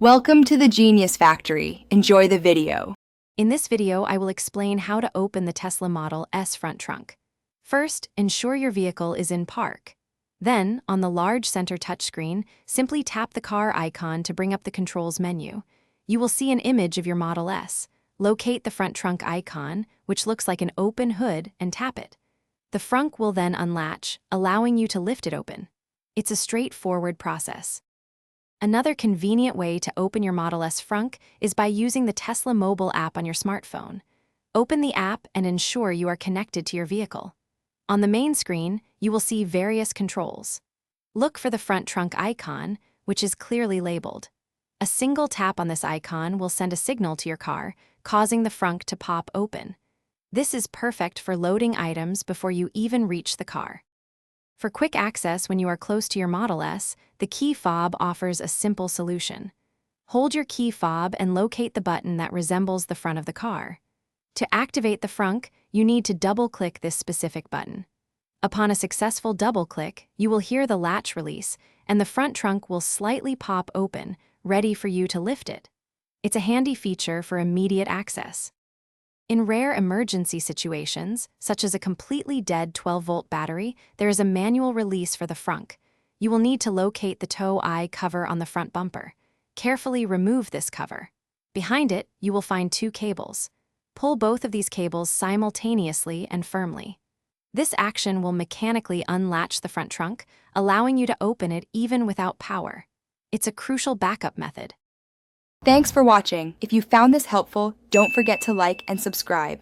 Welcome to the Genius Factory. Enjoy the video. In this video, I will explain how to open the Tesla Model S front trunk. First, ensure your vehicle is in park. Then, on the large center touchscreen, simply tap the car icon to bring up the controls menu. You will see an image of your Model S. Locate the front trunk icon, which looks like an open hood, and tap it. The frunk will then unlatch, allowing you to lift it open. It's a straightforward process. Another convenient way to open your Model S frunk is by using the Tesla mobile app on your smartphone. Open the app and ensure you are connected to your vehicle. On the main screen, you will see various controls. Look for the front trunk icon, which is clearly labeled. A single tap on this icon will send a signal to your car, causing the frunk to pop open. This is perfect for loading items before you even reach the car. For quick access when you are close to your Model S, the key fob offers a simple solution. Hold your key fob and locate the button that resembles the front of the car. To activate the frunk, you need to double-click this specific button. Upon a successful double-click, you will hear the latch release, and the front trunk will slightly pop open, ready for you to lift it. It's a handy feature for immediate access. In rare emergency situations, such as a completely dead 12-volt battery, there is a manual release for the frunk. You will need to locate the tow eye cover on the front bumper. Carefully remove this cover. Behind it, you will find two cables. Pull both of these cables simultaneously and firmly. This action will mechanically unlatch the front trunk, allowing you to open it even without power. It's a crucial backup method. Thanks for watching. If you found this helpful, don't forget to like and subscribe.